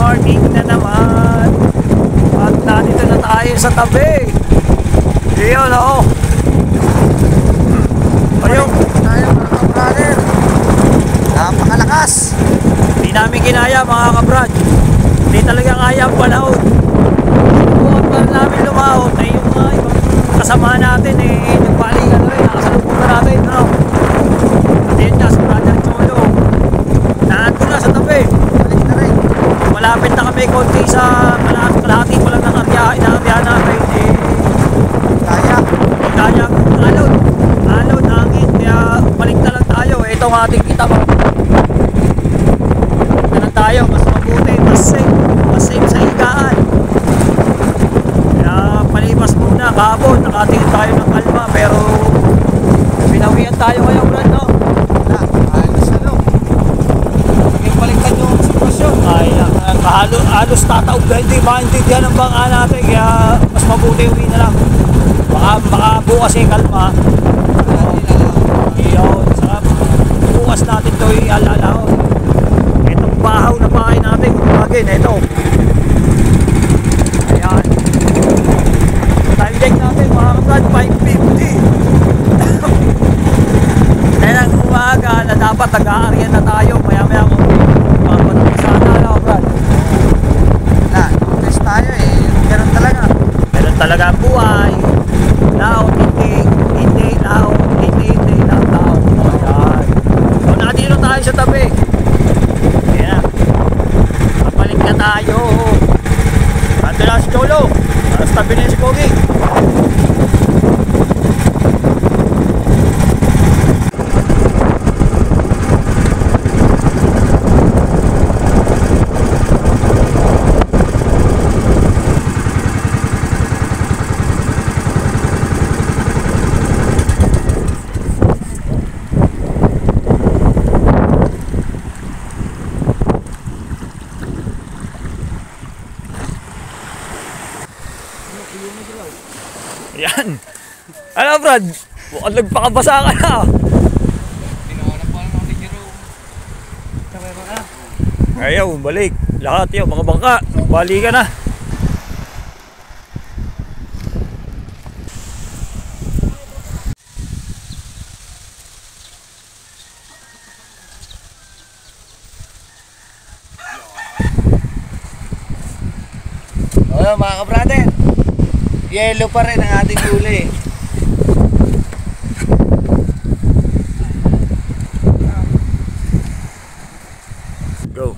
morning na naman. At nandito na tayo sa tabi. Iyon o. Ayun. Tayo mga kabrader. Napakalakas. Hindi namin kinaya mga kabrad. Hindi talaga kaya ang panahon. Subukan pa namin lumahon. Ay yung mga ibang kasama natin nagpalingan rin. Nakasalubong na natin. Ano? At yun nga si Brother Cholo. Nandun na sa tabi. Balik na rin. Malapit na kami konti sa kalahati pa lang ng inaaryahan namin. Kaya alon hangin. Kaya balik na lang tayo. Ito ang ating itam. Tayo, mas mabuti, mas safe sa higaan. Kaya palipas muna, kahapon, nakatingin tayo ng kalma, pero pinawian tayo ngayon, Brad, no? Wala, halos ano. Yung baliktad yung sitwasyon. Ay, halos tataog na hindi maintindihan ang bangka natin, kaya mas mabuti uwi na lang. Baka bukas kalma. Iyon, sarap. Bukas natin ito ialalaon. Bahaw na bahay natin kung bagay na ito. Ayan. Time check natin mga kabrad, 5:50. Kaya ng umaga na dapat nag-aarya na tayo. Maya kung mapapasana na kabrad. Wala, test tayo Meron talaga. Meron talaga ang buhay. Laot, hindi, laot, hindi, laot. Ayan. So natino tayo sa tabi. Tayo ando na si Cholo tapos tabi na si Pogi. Yan. Ano Brad? Mukhang nagpakabasa ka na. Pinawalan pa lang natin yung room. Sabay ba ka? Ayaw, balik. Lahat yun, mga bangka. Bali ka na. Oo mga kabrader. Yellow pa rin ang ating huli. Go.